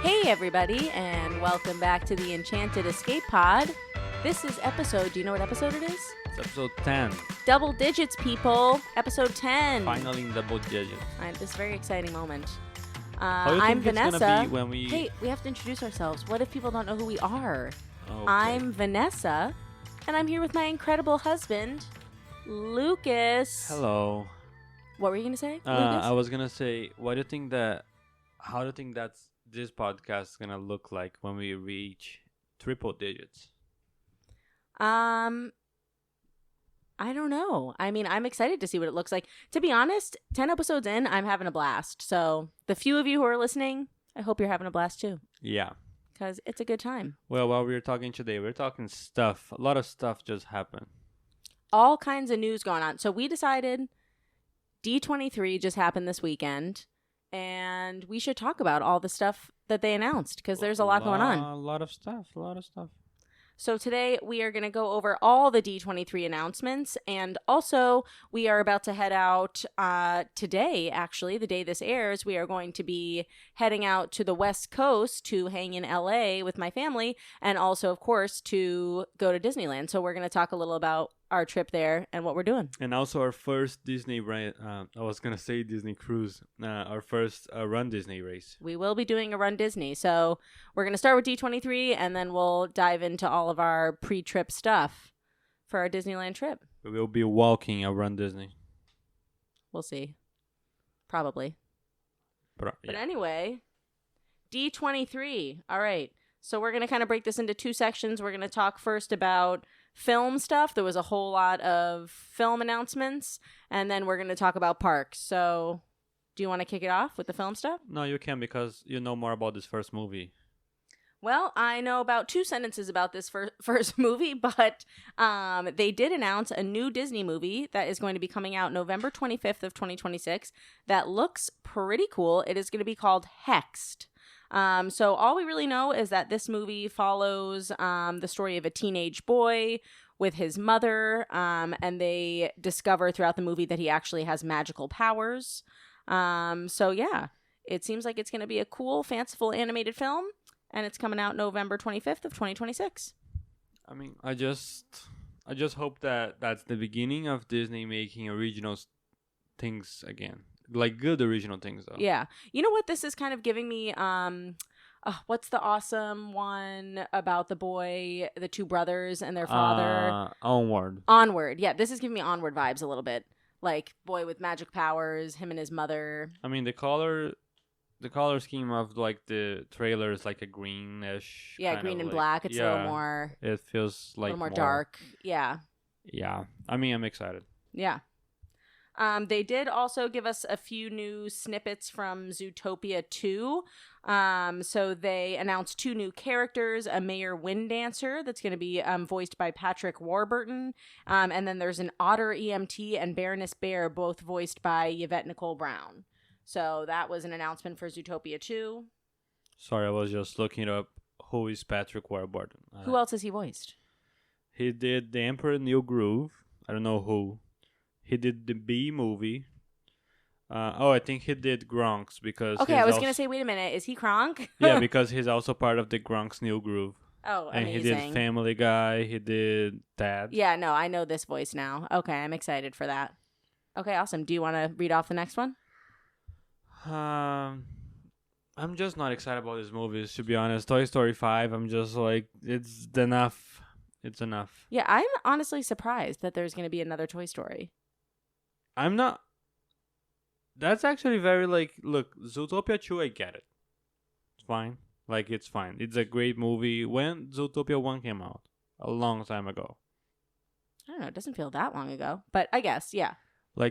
Hey everybody, and welcome back to the Enchanted Escape Pod. This is episode, do you know what episode it is? It's episode 10. Double digits, people. Episode 10. Finally in double digits. This very exciting moment. How do you I'm think Vanessa. It's gonna be when we... Hey, we have to introduce ourselves. What if people don't know who we are? Okay. I'm Vanessa, and I'm here with my incredible husband, Lucas. Hello. What were you going to say, Lucas? I was gonna say, how do you think that's this podcast is gonna look like when we reach triple digits? I don't know. I mean, I'm excited to see what it looks like. To be honest, 10 episodes in, I'm having a blast. So the few of you who are listening, I hope you're having a blast too. Yeah. Because it's a good time. Well, while we were talking today, we we're talking stuff. A lot of stuff just happened. All kinds of news going on. So we decided D23 just happened this weekend. And we should talk about all the stuff that they announced. Because there's a lot going on. A lot of stuff. So today we are going to go over all the D23 announcements, and also we are about to head out today, actually, the day this airs. We are going to be heading out to the West Coast to hang in LA with my family, and also, of course, to go to Disneyland. So we're going to talk a little about our trip there and what we're doing. And also our first Disney I was going to say Disney cruise. Our first RunDisney race. We will be doing a RunDisney. So we're going to start with D23, and then we'll dive into all of our pre-trip stuff for our Disneyland trip. We will be walking a RunDisney. We'll see. Probably. But anyway, D23. All right. So we're going to kind of break this into two sections. We're going to talk first about film stuff. There was a whole lot of film announcements. And then we're going to talk about parks. So do you want to kick it off with the film stuff? No, you can, because you know more about this first movie. Well, I know about two sentences about this first movie, but they did announce a new Disney movie that is going to be coming out November 25th of 2026 that looks pretty cool. It is going to be called Hexed. So all we really know is that this movie follows the story of a teenage boy with his mother, and they discover throughout the movie that he actually has magical powers. So yeah, it seems like it's going to be a cool, fanciful animated film, and it's coming out November 25th of 2026. I mean, I just hope that that's the beginning of Disney making original things again. Like good original things, though. Yeah. You know what this is kind of giving me? What's the awesome one about the boy, the two brothers and their father? Onward. Yeah, this is giving me Onward vibes a little bit. Like boy with magic powers, him and his mother. I mean, the color scheme of like the trailer is like a greenish. Yeah, green and black. It's a little more. It feels like a little more dark. Yeah. Yeah. I mean, I'm excited. Yeah. They did also give us a few new snippets from Zootopia 2. So they announced two new characters, a Mayor Wind Dancer that's going to be voiced by Patrick Warburton. And then there's an Otter EMT and Baroness Bear, both voiced by Yvette Nicole Brown. So that was an announcement for Zootopia 2. Sorry, I was just looking up who is Patrick Warburton. Who else has he voiced? He did The Emperor New Groove. I don't know who. He did the Bee movie. I think he did Gronk's because... Okay, I was going to say, wait a minute. Is he Gronk? Yeah, because he's also part of the Gronk's New Groove. Oh, and amazing. He did Family Guy. He did Dad. Yeah, no, I know this voice now. Okay, I'm excited for that. Okay, awesome. Do you want to read off the next one? I'm just not excited about these movies, to be honest. Toy Story 5, I'm just like, it's enough. It's enough. Yeah, I'm honestly surprised that there's going to be another Toy Story. I'm not. That's actually very look, Zootopia 2, I get it. It's fine. It's fine. It's a great movie. When Zootopia 1 came out? A long time ago. I don't know. It doesn't feel that long ago. But I guess, yeah.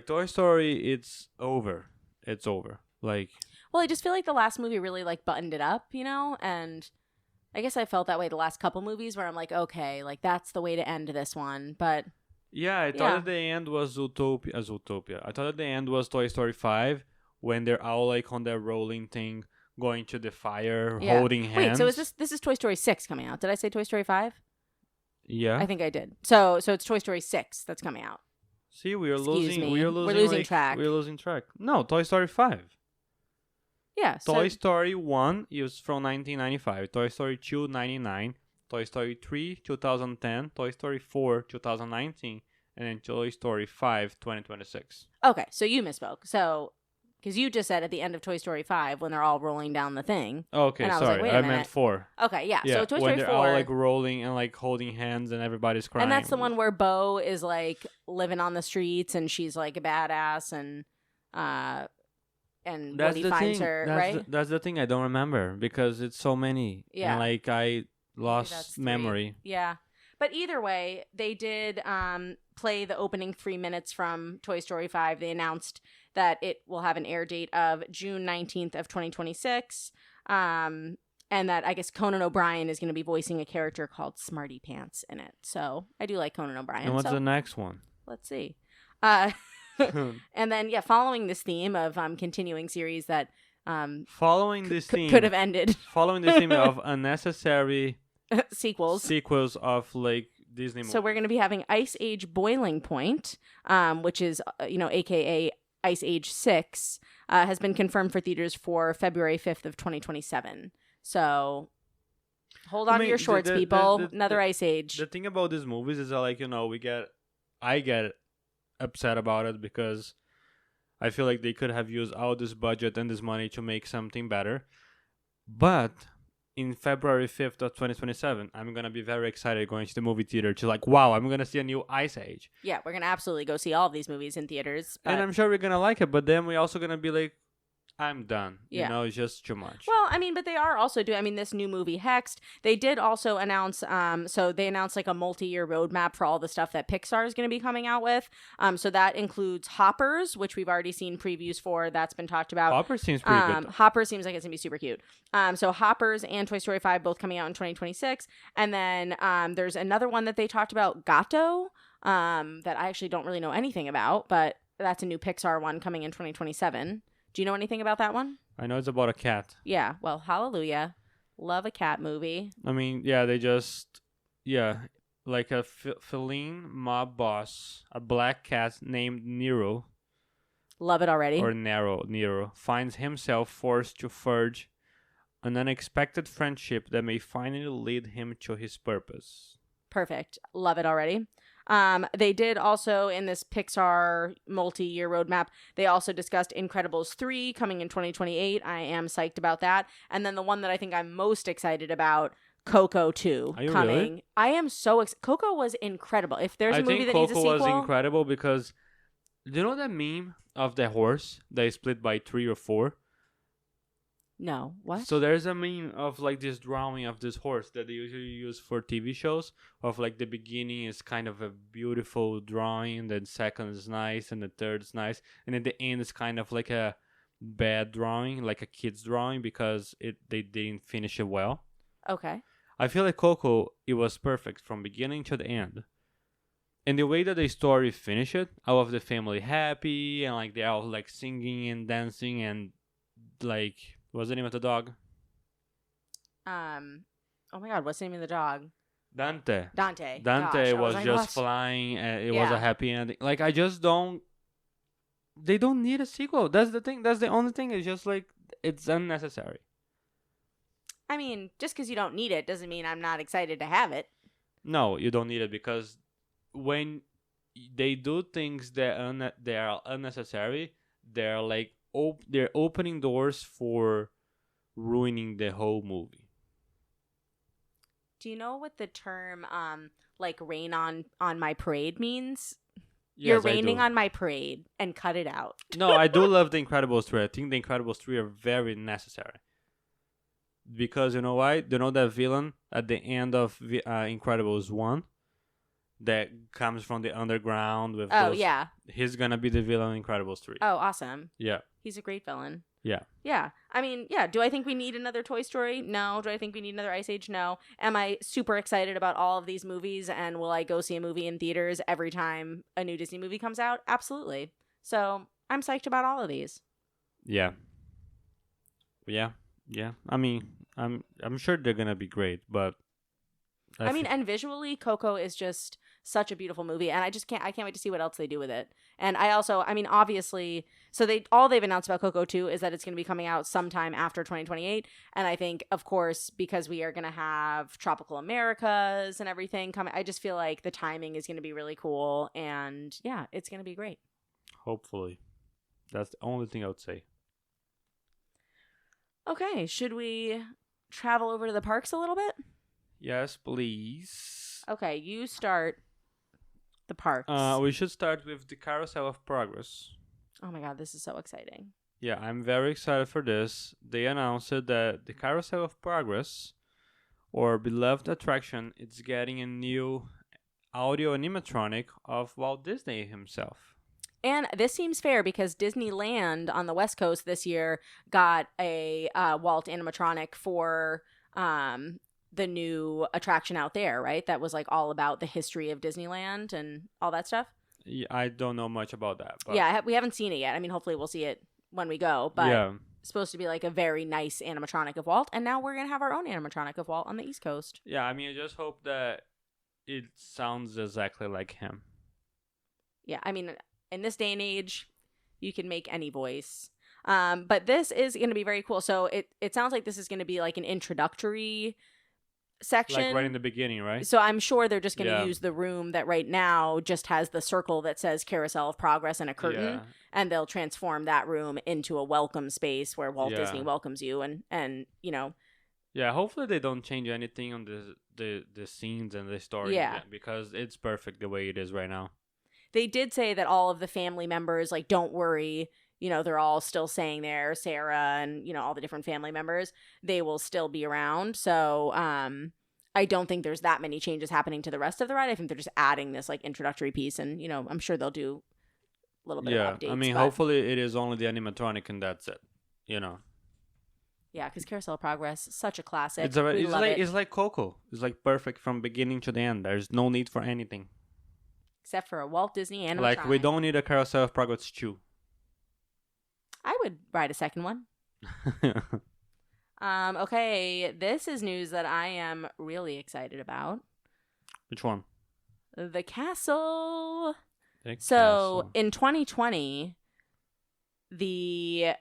Toy Story, it's over. It's over. Well, I just feel like the last movie really, buttoned it up, you know? And I guess I felt that way the last couple movies where I'm like, okay, that's the way to end this one. But... Yeah, I thought at the end was Zootopia. I thought at the end was Toy Story 5 when they're all on that rolling thing, going to the fire, holding hands. Wait, so this is Toy Story 6 coming out? Did I say Toy Story 5? Yeah, I think I did. So it's Toy Story 6 that's coming out. See, we're losing track. We're losing track. No, Toy Story 5. Yeah. Toy Story 1 is from 1995. Toy Story 2, 99. Toy Story 3, 2010. Toy Story 4, 2019. And then Toy Story 5, 2026. Okay, so you misspoke. So, because you just said at the end of Toy Story 5 when they're all rolling down the thing. Okay, and I was sorry. like, wait a I minute. meant 4. Okay, yeah. Yeah, So Toy when Story they're 4. all like rolling and like holding hands and everybody's crying. And that's the one where Bo is like living on the streets and she's like a badass and That's Woody the finds thing. her, That's right? that's the thing I don't remember because it's so many. Yeah. And like I that's lost 3. memory. Yeah. But either way, they did play the opening 3 minutes from Toy Story 5. They announced that it will have an air date of June 19th of 2026. And that I guess Conan O'Brien is going to be voicing a character called Smarty Pants in it. So I do like Conan O'Brien. And what's so the next one? let's see. And then, yeah, following this theme of continuing series that Following this theme could have ended. Following the theme of unnecessary sequels of like Disney movies. So we're going to be having Ice Age Boiling Point, which is aka Ice Age 6, has been confirmed for theaters for February 5th of 2027. So hold on to your shorts, people. Another Ice Age. The thing about these movies is that, like, I get upset about it because I feel like they could have used all this budget and this money to make something better. But in February 5th of 2027, I'm going to be very excited going to the movie theater to like, wow, I'm going to see a new Ice Age. Yeah, we're going to absolutely go see all of these movies in theaters. And I'm sure we're going to like it, but then we're also going to be like, I'm done. Yeah. It's just too much. Well, I mean, but they are also doing, this new movie, Hexed, they did also announce, so they announced like a multi-year roadmap for all the stuff that Pixar is going to be coming out with. So that includes Hoppers, which we've already seen previews for. That's been talked about. Hopper seems pretty good. Hopper seems like it's going to be super cute. So Hoppers and Toy Story 5 both coming out in 2026. And then there's another one that they talked about, Gato, that I actually don't really know anything about, but that's a new Pixar one coming in 2027. Do you know anything about that one? I know it's about a cat. Yeah, well, hallelujah. Love a cat movie. I mean, yeah, like a feline mob boss, a black cat named Nero. Love it already. Or Nero, finds himself forced to forge an unexpected friendship that may finally lead him to his purpose. Perfect. Love it already. They did also, in this Pixar multi-year roadmap, they also discussed Incredibles 3 coming in 2028. I am psyched about that. And then the one that I think I'm most excited about, Coco 2 coming. Really? I am so excited. Coco was incredible. If there's a movie that needs a sequel. I think Coco was incredible because, do you know that meme of the horse that is split by 3 or 4? No. What? So there's a meme of like this drawing of this horse that they usually use for TV shows. Of like the beginning is kind of a beautiful drawing, then second is nice, and the third is nice, and at the end is kind of like a bad drawing, like a kid's drawing because they didn't finish it well. Okay. I feel like Coco, it was perfect from beginning to the end. And the way that the story finished it, all of the family happy and like they're all like singing and dancing and like. What's the name of the dog? Oh my God, what's the name of the dog? Dante. Dante Gosh, was like, just what? flying. It was a happy ending. Like, I just don't. They don't need a sequel. That's the thing. That's the only thing. It's just like, it's unnecessary. I mean, just because you don't need it doesn't mean I'm not excited to have it. No, you don't need it because when they do things that are unnecessary, they're like, they're opening doors for ruining the whole movie. Do you know what the term like rain on my parade means? Yes, You're raining on my parade and cut it out. No, I do love The Incredibles 3. I think The Incredibles 3 are very necessary. Because you know why? Do you know that villain at the end of Incredibles 1? That comes from the underground with yeah. He's gonna be the villain in Incredibles 3. Oh, awesome. Yeah. He's a great villain. Yeah. Yeah. I mean, yeah. Do I think we need another Toy Story? No. Do I think we need another Ice Age? No. Am I super excited about all of these movies and will I go see a movie in theaters every time a new Disney movie comes out? Absolutely. So I'm psyched about all of these. Yeah. Yeah. Yeah. I mean, I'm sure they're gonna be great, but I mean, and visually, Coco is just such a beautiful movie, and I can't wait to see what else they do with it. And I mean, obviously, so they've announced about Coco 2 is that it's going to be coming out sometime after 2028, and I think, of course, because we are going to have Tropical Americas and everything coming, I just feel like the timing is going to be really cool, and yeah, it's going to be great. Hopefully. That's the only thing I would say. Okay, should we travel over to the parks a little bit? Yes, please. Okay, you start the parks. We should start with the Carousel of Progress. Oh my god, this is so exciting. Yeah, I'm very excited for this. They announced that the Carousel of Progress, or beloved attraction, it's getting a new audio animatronic of Walt Disney himself. And this seems fair because Disneyland on the West Coast this year got a Walt animatronic for the new attraction out there, right? That was like all about the history of Disneyland and all that stuff. Yeah, I don't know much about that. But yeah, we haven't seen it yet. I mean, hopefully we'll see it when we go. But yeah. It's supposed to be like a very nice animatronic of Walt. And now we're going to have our own animatronic of Walt on the East Coast. Yeah, I mean, I just hope that it sounds exactly like him. Yeah, I mean, in this day and age, you can make any voice. But this is going to be very cool. So it sounds like this is going to be like an introductory section. Like right in the beginning, right? So I'm sure they're just going to use the room that right now just has the circle that says Carousel of Progress and a curtain. Yeah. And they'll transform that room into a welcome space where Walt Disney welcomes you and you know. Yeah, hopefully they don't change anything on the scenes and the story. Yeah. Because it's perfect the way it is right now. They did say that all of the family members, like, don't worry, you know, they're all still staying there. Sarah and, you know, all the different family members, they will still be around. So I don't think there's that many changes happening to the rest of the ride. I think they're just adding this, like, introductory piece. And, you know, I'm sure they'll do a little bit of updates. I mean, hopefully it is only the animatronic and that's it, you know. Yeah, because Carousel of Progress, such a classic. It's like Coco. It's like perfect from beginning to the end. There's no need for anything. Except for a Walt Disney animatronic. Like, we don't need a Carousel of Progress 2. I would ride a second one. Okay, this is news that I am really excited about. Which one? The castle. The so, castle. In 2020, the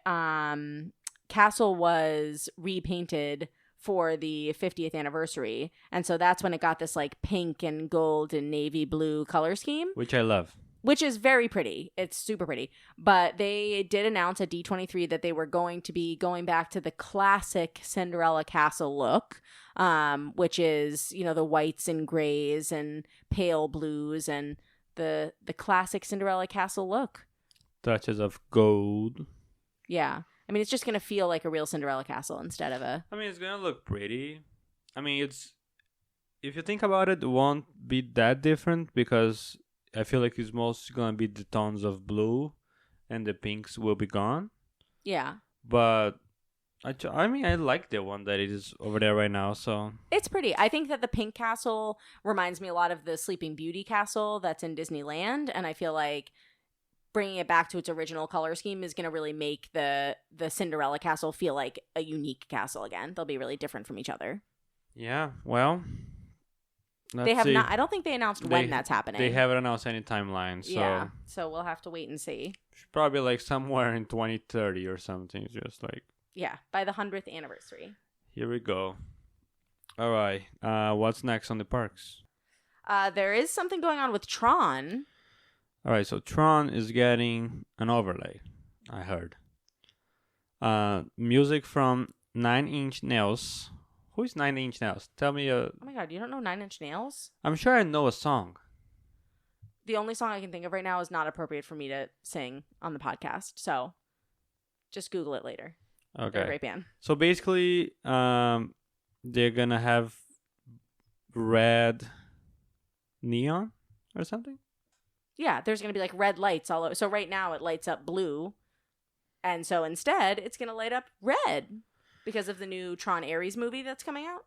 castle was repainted for the 50th anniversary. And so that's when it got this like pink and gold and navy blue color scheme. Which I love. Which is very pretty. It's super pretty. But they did announce at D23 that they were going to be going back to the classic Cinderella castle look, which is, you know, the whites and grays and pale blues and the classic Cinderella castle look. Touches of gold. Yeah. I mean, it's just going to feel like a real Cinderella castle instead of a... I mean, it's going to look pretty. I mean, it's... If you think about it, it won't be that different because I feel like it's mostly going to be the tones of blue and the pinks will be gone. Yeah. But, I mean, I like the one that is over there right now, so... It's pretty. I think that the pink castle reminds me a lot of the Sleeping Beauty castle that's in Disneyland, and I feel like bringing it back to its original color scheme is going to really make the Cinderella castle feel like a unique castle again. They'll be really different from each other. Yeah, well, they have not. I don't think they announced when that's happening. They haven't announced any timeline, so yeah. So we'll have to wait and see. Probably like somewhere in 2030 or something. Just like by the 100th anniversary. Here we go. All right. What's next on the parks? There is something going on with Tron. All right, so Tron is getting an overlay, I heard. Music from 9 Inch Nails. Who is 9 Inch Nails? Tell me Oh my god, you don't know 9 Inch Nails? I'm sure I know a song. The only song I can think of right now is not appropriate for me to sing on the podcast, so just Google it later. Okay. They're a great band. So basically, they're gonna have red neon or something? Yeah, there's going to be like red lights all over. So right now it lights up blue. And so instead it's going to light up red because of the new Tron Ares movie that's coming out.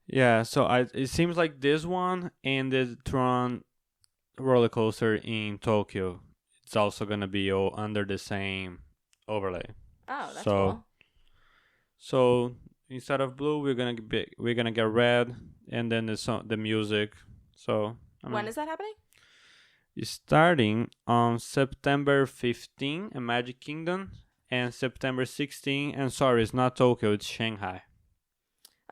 Yeah, so it seems like this one and the Tron roller coaster in Tokyo, it's also going to be all under the same overlay. Oh, that's cool. So instead of blue, we're going to get red and then the music. So When is that happening? It's starting on September 15 in Magic Kingdom and September 16. And sorry, it's not Tokyo, it's Shanghai.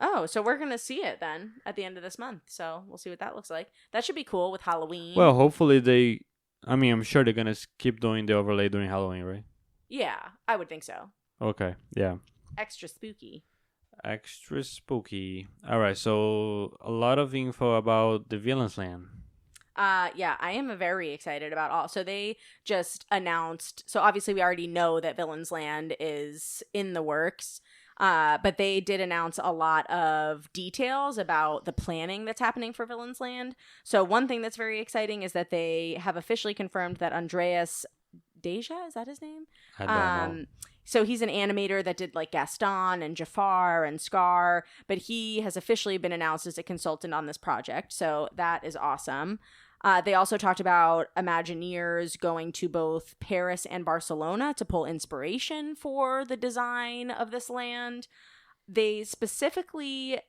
Oh, so we're going to see it then at the end of this month. So we'll see what that looks like. That should be cool with Halloween. Well, hopefully I'm sure they're going to keep doing the overlay during Halloween, right? Yeah, I would think so. Okay, yeah. Extra spooky. Extra spooky. All right, so a lot of info about the Villain's Land. Yeah, I am very excited about all. So they just announced. So obviously we already know that Villain's Land is in the works. But they did announce a lot of details about the planning that's happening for Villain's Land. So one thing that's very exciting is that they have officially confirmed that Andreas Deja, is that his name? I don't know. So he's an animator that did like Gaston and Jafar and Scar, but he has officially been announced as a consultant on this project. So that is awesome. They also talked about Imagineers going to both Paris and Barcelona to pull inspiration for the design of this land. They specifically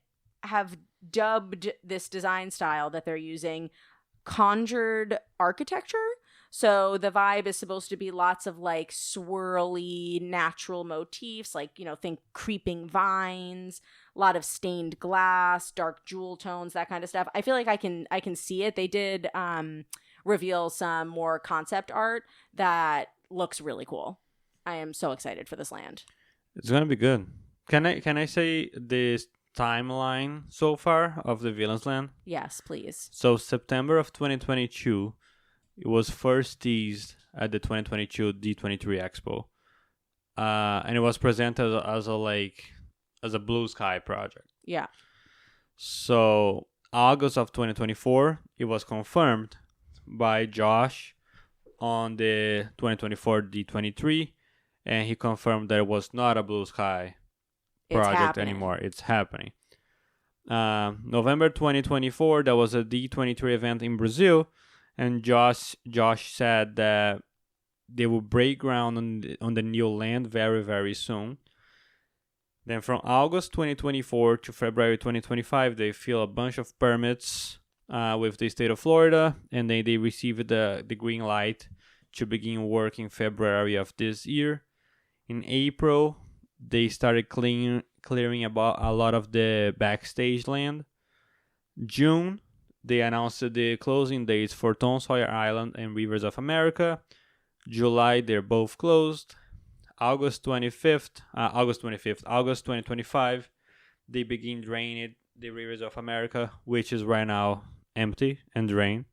have dubbed this design style that they're using conjured architecture. So the vibe is supposed to be lots of like swirly natural motifs, like, think creeping vines, a lot of stained glass, dark jewel tones, that kind of stuff. I feel like I can see it. They did reveal some more concept art that looks really cool. I am so excited for this land. It's gonna be good. Can I say this timeline so far of the Villain's Land? Yes, please. So September of 2022, it was first teased at the 2022 D23 Expo, and it was presented as a blue sky project. Yeah. So August of 2024, it was confirmed by Josh on the 2024 D23, and he confirmed that it was not a blue sky project anymore. It's happening. November 2024, there was a D23 event in Brazil, and Josh said that they will break ground on the new land very, very soon. Then from August 2024 to February 2025, they fill a bunch of permits with the state of Florida, and then they received the green light to begin work in February of this year. In April, they started clearing about a lot of the backstage land. June, they announced the closing dates for Tom Sawyer Island and Rivers of America. July, they're both closed. August 2025, they begin draining the Rivers of America, which is right now empty and drained.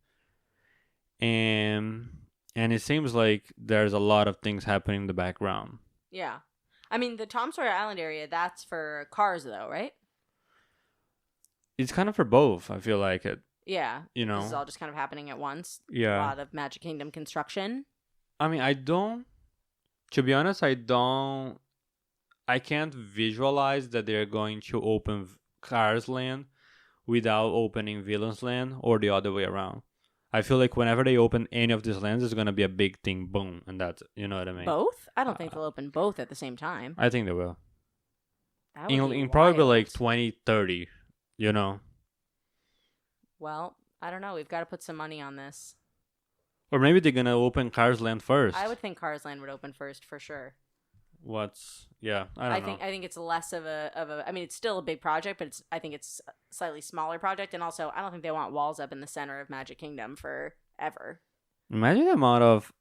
And it seems like there's a lot of things happening in the background. Yeah. I mean, the Tom Sawyer Island area, that's for cars, though, right? It's kind of for both, I feel like it. Yeah. This is all just kind of happening at once. Yeah. A lot of Magic Kingdom construction. I mean, to be honest, I can't visualize that they're going to open Cars Land without opening Villain's Land or the other way around. I feel like whenever they open any of these lands, it's going to be a big thing, boom, and that's it. You know what I mean? Both? I don't think they'll open both at the same time. I think they will. That would be in probably wild. like 2030, you know? Well, I don't know. We've got to put some money on this. Or maybe they're going to open Cars Land first. I would think Cars Land would open first for sure. I don't know. I think it's less of a I mean, it's still a big project, but I think it's a slightly smaller project, and also I don't think they want walls up in the center of Magic Kingdom forever. Imagine the amount of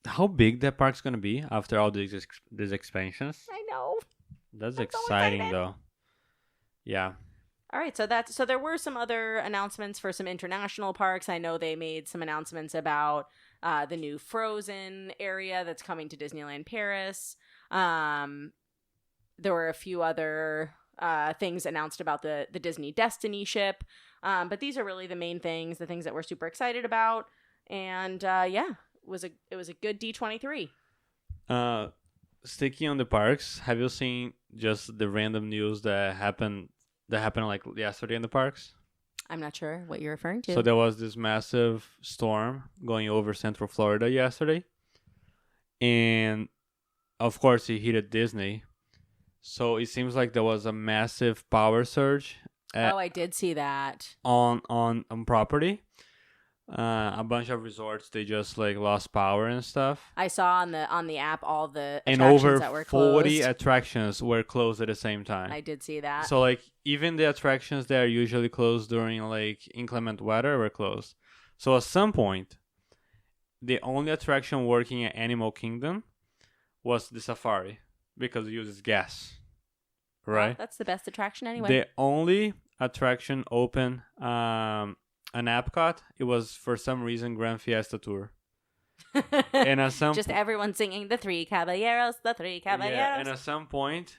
how big that park's going to be after all these expansions. I know. That's I'm so exciting excited. though. Yeah. All right, so there were some other announcements for some international parks. I know they made some announcements about the new Frozen area that's coming to Disneyland Paris. There were a few other things announced about the Disney Destiny ship, but these are really the main things, the things that we're super excited about. And it was a good D23. Sticking on the parks, have you seen just the random news that happened like yesterday in the parks? I'm not sure what you're referring to. So there was this massive storm going over Central Florida yesterday. And of course it hit Disney. So it seems like there was a massive power surge Oh, I did see that. on property. A bunch of resorts, they just like lost power and stuff. I saw on the app all the And attractions over that were 40 closed. attractions were closed at the same time. I did see that. So like even the attractions that are usually closed during like inclement weather were closed. So at some point, the only attraction working at Animal Kingdom was the safari because it uses gas. Right? Well, that's the best attraction anyway. The only attraction open an Epcot, it was for some reason Grand Fiesta Tour. And at some just everyone singing the Three Caballeros, the Three Caballeros. Yeah, and at some point,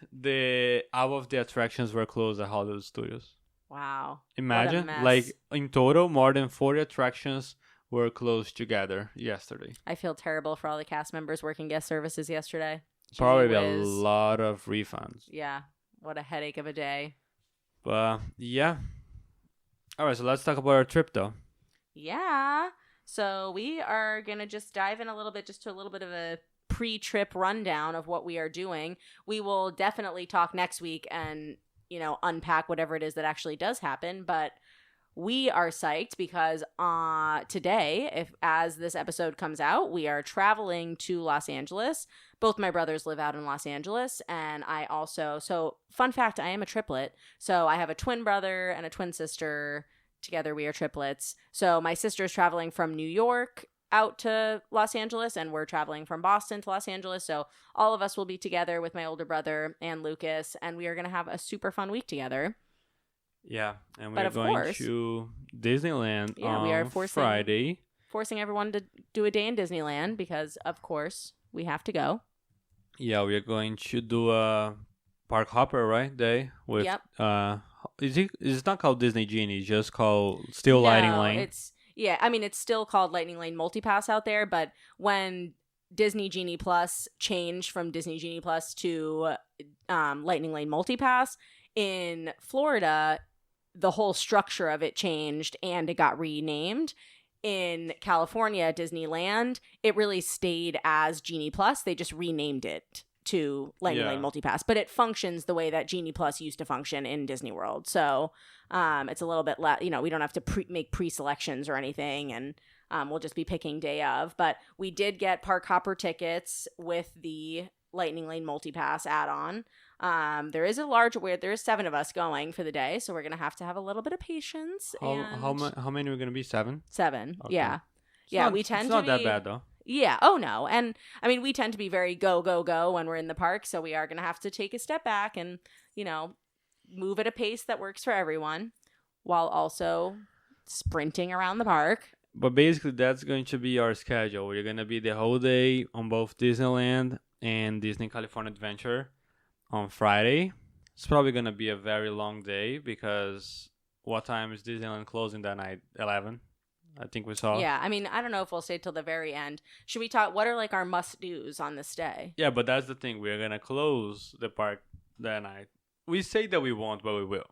all of the attractions were closed at Hollywood Studios. Wow. Imagine, like in total, more than 40 attractions were closed together yesterday. I feel terrible for all the cast members working guest services yesterday. Probably a lot of refunds. Yeah, what a headache of a day. But yeah. All right, so let's talk about our trip, though. Yeah. So we are going to just dive in a little bit, just to a little bit of a pre-trip rundown of what we are doing. We will definitely talk next week and, unpack whatever it is that actually does happen. But we are psyched because today, as this episode comes out, we are traveling to Los Angeles. Both my brothers live out in Los Angeles, and so fun fact, I am a triplet. So I have a twin brother and a twin sister. Together we are triplets. So my sister's traveling from New York out to Los Angeles, and we're traveling from Boston to Los Angeles. So all of us will be together with my older brother and Lucas, and we are going to have a super fun week together. Yeah, and we're going to Disneyland on Friday. Forcing everyone to do a day in Disneyland because, of course, we have to go. Yeah, we are going to do a park hopper, right, day with it's not called Disney Genie, it's just called Lightning Lane. It's still called Lightning Lane Multipass out there, but when Disney Genie Plus changed from Disney Genie Plus to Lightning Lane Multipass in Florida, the whole structure of it changed and it got renamed. In California, Disneyland, it really stayed as Genie Plus. They just renamed it to Lightning Lane Multipass, but it functions the way that Genie Plus used to function in Disney World. So it's a little bit less, we don't have to make pre-selections or anything, and we'll just be picking day of. But we did get park hopper tickets with the Lightning Lane Multipass add-on. There is there is 7 of us going for the day, so we're gonna have to have a little bit of patience. How many are we gonna be? 7? 7. Okay. Yeah. We tend to be. It's not that bad though. Yeah. Oh no. And I mean, we tend to be very go when we're in the park, so we are gonna have to take a step back and move at a pace that works for everyone, while also sprinting around the park. But basically, that's going to be our schedule. We're gonna be the whole day on both Disneyland and Disney California Adventure on Friday. It's probably going to be a very long day because what time is Disneyland closing that night? 11, I think we saw. Yeah, I mean, I don't know if we'll stay till the very end. Should we talk, what are like our must-dos on this day? Yeah, but that's the thing. We're going to close the park that night. We say that we won't, but we will.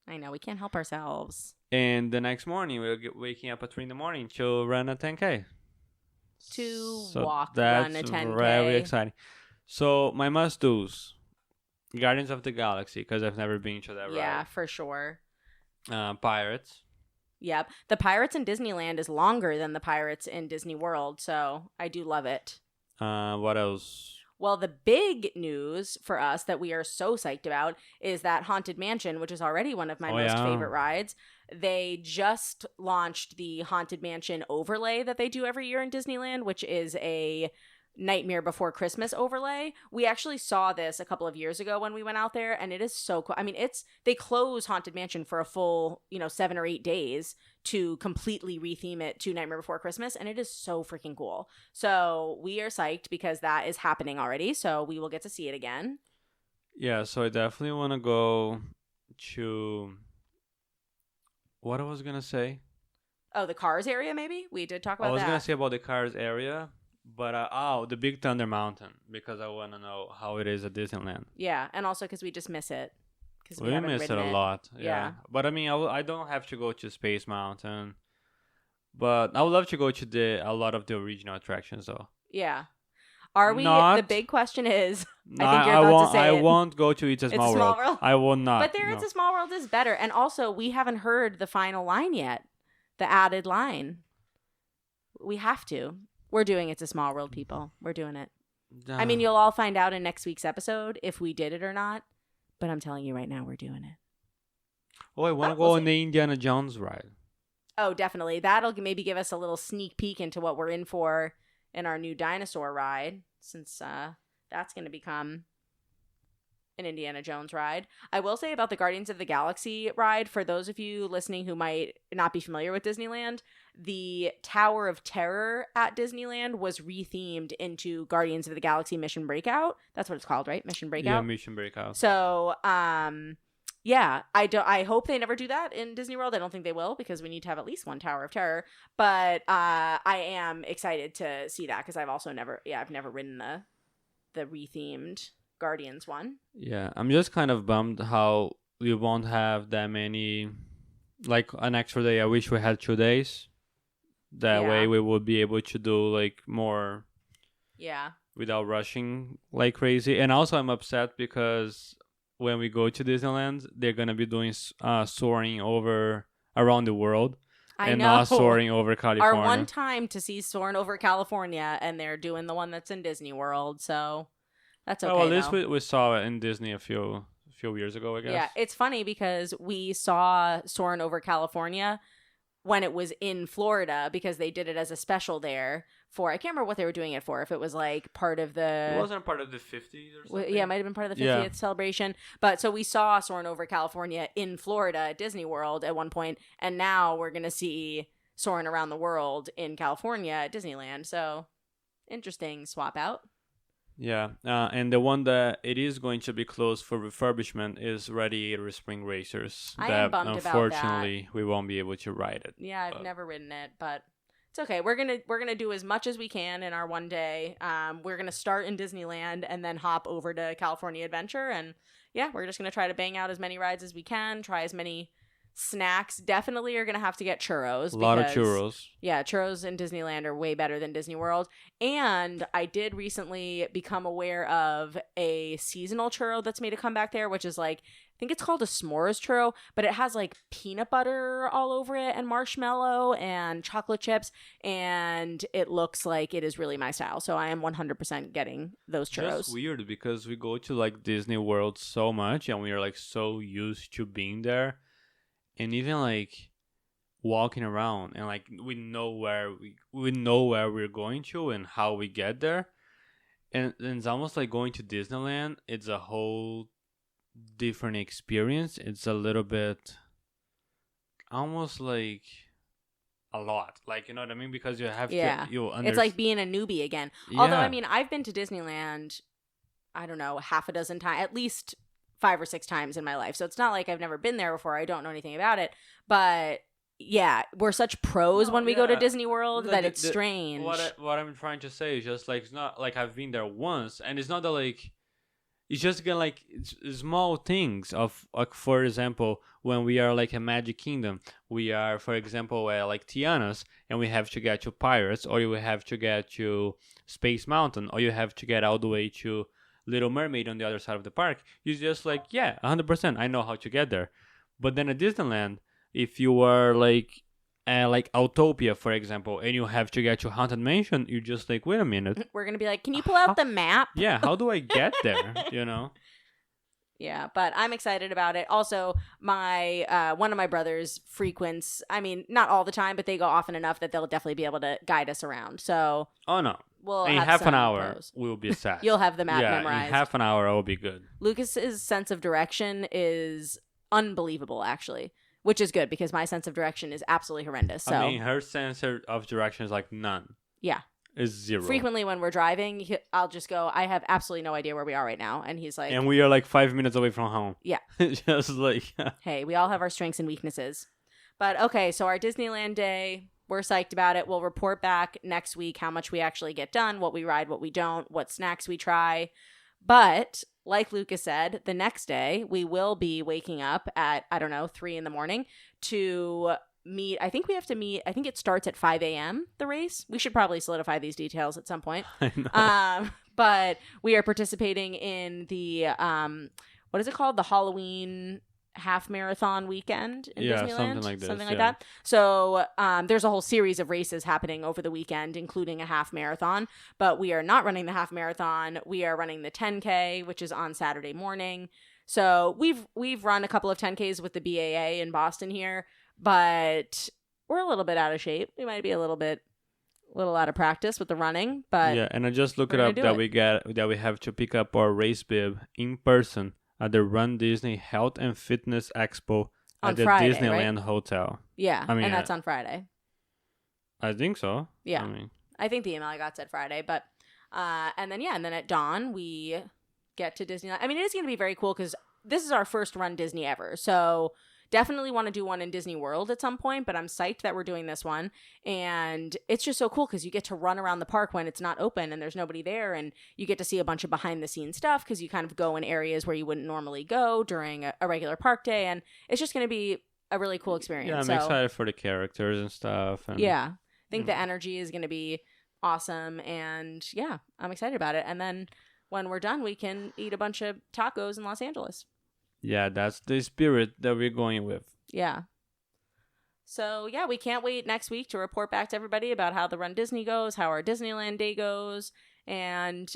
I know, we can't help ourselves. And the next morning, we'll get waking up at 3 a.m. to run a 10K. Run a 10K. That's very exciting. So my must-dos, Guardians of the Galaxy, because I've never been to that ride. Yeah, for sure. Pirates. Yep. The Pirates in Disneyland is longer than the Pirates in Disney World, so I do love it. What else? Well, the big news for us that we are so psyched about is that Haunted Mansion, which is already one of my most favorite rides. They just launched the Haunted Mansion overlay that they do every year in Disneyland, which is a Nightmare Before Christmas overlay. We actually saw this a couple of years ago when we went out there, and it is so cool. I mean, they close Haunted Mansion for a full 7 or 8 days to completely retheme it to Nightmare Before Christmas, and it is so freaking cool. So we are psyched because that is happening already, so we will get to see it again. Yeah, so I definitely want to go to what I was gonna say. Oh, the Cars area, maybe? We did talk about that. I was gonna say about the Cars area. But, the Big Thunder Mountain, because I want to know how it is at Disneyland. Yeah, and also because we just miss it. We miss it a lot, yeah. But, I mean, I don't have to go to Space Mountain. But I would love to go to a lot of the original attractions, though. Yeah. Are we? Not, The big question is, no, I think you're about to say I it. won't go to It's a Small, World. I will not. But there, no. It's a Small World is better. And also, we haven't heard the final line yet. The added line. We have to. We're doing It's a Small World, people. We're doing it. I mean, you'll all find out in next week's episode if we did it or not. But I'm telling you right now, we're doing it. Oh, I want to go on the Indiana Jones ride. Oh, definitely. That'll maybe give us a little sneak peek into what we're in for in our new dinosaur ride, since that's going to become an Indiana Jones ride. I will say about the Guardians of the Galaxy ride, for those of you listening who might not be familiar with Disneyland, the Tower of Terror at Disneyland was rethemed into Guardians of the Galaxy Mission Breakout. That's what it's called, right? Mission Breakout? Yeah, Mission Breakout. So, yeah, I hope they never do that in Disney World. I don't think they will, because we need to have at least one Tower of Terror. But I am excited to see that, because I've also never ridden the rethemed Guardians one. Yeah, I'm just kind of bummed how we won't have that many, like an extra day. I wish we had 2 days. That way we would be able to do like more. Yeah. Without rushing like crazy. And also I'm upset because when we go to Disneyland, they're going to be doing soaring over around the world. And not soaring over California. Our one time to see soaring over California, and they're doing the one that's in Disney World, so that's okay. Well, at least we saw it in Disney a few years ago, I guess. Yeah, it's funny because we saw soaring over California when it was in Florida, because they did it as a special there for, I can't remember what they were doing it for, if it was like part of the... It wasn't part of the 50s or something? Yeah, it might have been part of the 50th celebration. But so we saw soaring over California in Florida at Disney World at one point, and now we're going to see soaring around the world in California at Disneyland. So, interesting swap out. Yeah, and the one that it is going to be closed for refurbishment is Radiator Spring Racers. I am bummed about that. Unfortunately, we won't be able to ride it. Yeah, I've never ridden it, but it's okay. We're gonna do as much as we can in our one day. We're gonna start in Disneyland and then hop over to California Adventure, and yeah, we're just gonna try to bang out as many rides as we can. Try as many snacks. Definitely are gonna have to get churros. A lot of churros. Yeah, churros in Disneyland are way better than Disney World. And I did recently become aware of a seasonal churro that's made a comeback there, which is like, I think it's called a s'mores churro, but it has like peanut butter all over it and marshmallow and chocolate chips, and it looks like it is really my style. So I am 100% getting those churros. Just weird because we go to like Disney World so much and we are like so used to being there. And even like walking around, and like we know where we're going to and how we get there, and it's almost like going to Disneyland. It's a whole different experience. It's a little bit almost like a lot, like, you know what I mean, because you have to it's like being a newbie again. Although I mean, I've been to Disneyland, I don't know, half a dozen times, at least 5 or 6 times in my life. So it's not like I've never been there before. I don't know anything about it. But yeah, we're such pros when we go to Disney World that it's strange. What I'm trying to say is just like, it's not like I've been there once, and it's not that like, it's just gonna like small things of like, for example, when we are like a Magic Kingdom, we are, for example, like Tiana's, and we have to get to Pirates, or you have to get to Space Mountain, or you have to get all the way to Little Mermaid on the other side of the park. You're just like, yeah, 100%, I know how to get there. But then at Disneyland, if you are like Autopia, for example, and you have to get to Haunted Mansion, you're just like, wait a minute. We're going to be like, can you pull out the map? Yeah, how do I get there, you know? Yeah, but I'm excited about it. Also, my one of my brothers frequents, I mean, not all the time, but they go often enough that they'll definitely be able to guide us around. So, oh no. We'll in have half an hour, pros. we'll be set. You'll have the map memorized. In half an hour, I will be good. Lucas's sense of direction is unbelievable, actually, which is good because my sense of direction is absolutely horrendous. So, I mean, her sense of direction is like none. Yeah. Is 0. Frequently when we're driving, I'll just go, I have absolutely no idea where we are right now. And he's like... And we are like 5 minutes away from home. Yeah. Just like... Hey, we all have our strengths and weaknesses. But okay, so our Disneyland day... We're psyched about it. We'll report back next week how much we actually get done, what we ride, what we don't, what snacks we try. But like Lucas said, the next day we will be waking up at, 3 a.m. to meet. I think we have to meet. I think it starts at 5 a.m. the race. We should probably solidify these details at some point. I know. But we are participating in the what is it called? The Halloween half marathon weekend in Disneyland, something like this, something like that. So there's a whole series of races happening over the weekend, including a half marathon. But we are not running the half marathon. We are running the 10K, which is on Saturday morning. So we've run a couple of 10Ks with the BAA in Boston here, but we're a little bit out of shape. We might be a little out of practice with the running, but yeah. And I just looked it up that we have to pick up our race bib in person at the Run Disney Health and Fitness Expo at the Friday, Disneyland right? Hotel. Yeah, I mean, and that's on Friday. I think so. Yeah, I think the email I got said Friday, but and then at dawn we get to Disneyland. I mean, it is going to be very cool because this is our first Run Disney ever, so definitely want to do one in Disney World at some point, but I'm psyched that we're doing this one. And it's just so cool because you get to run around the park when it's not open and there's nobody there. And you get to see a bunch of behind the scenes stuff because you kind of go in areas where you wouldn't normally go during a regular park day. And it's just going to be a really cool experience. Yeah, I'm excited for the characters and stuff. And, yeah, I think the energy is going to be awesome. And yeah, I'm excited about it. And then when we're done, we can eat a bunch of tacos in Los Angeles. Yeah, that's the spirit that we're going with. Yeah. So, yeah, we can't wait next week to report back to everybody about how the Run Disney goes, how our Disneyland day goes, and,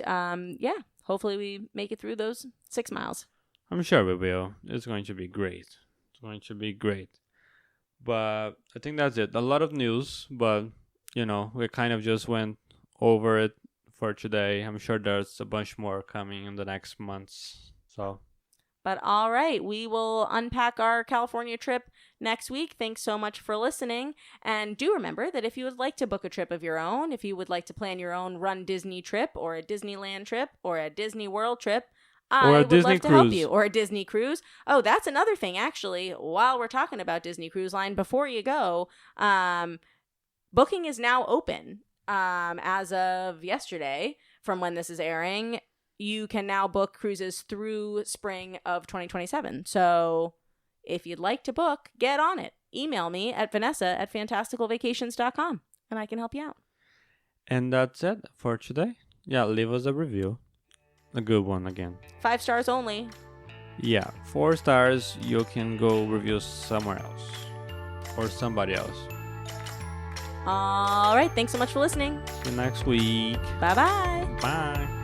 yeah, hopefully we make it through those 6 miles. I'm sure we will. It's going to be great. It's going to be great. But I think that's it. A lot of news, but, we kind of just went over it for today. I'm sure there's a bunch more coming in the next months, so... But all right, we will unpack our California trip next week. Thanks so much for listening. And do remember that if you would like to book a trip of your own, if you would like to plan your own Run Disney trip or a Disneyland trip or a Disney World trip, I would love to help you. Or a Disney cruise. Oh, that's another thing, actually. While we're talking about Disney Cruise Line, before you go, booking is now open as of yesterday from when this is airing. You can now book cruises through spring of 2027. So if you'd like to book, get on it. Email me at vanessa@fantasticalvacations.com and I can help you out. And that's it for today. Yeah, leave us a review. A good one again. 5 stars only. Yeah, 4 stars. You can go review somewhere else or somebody else. All right. Thanks so much for listening. See you next week. Bye-bye. Bye.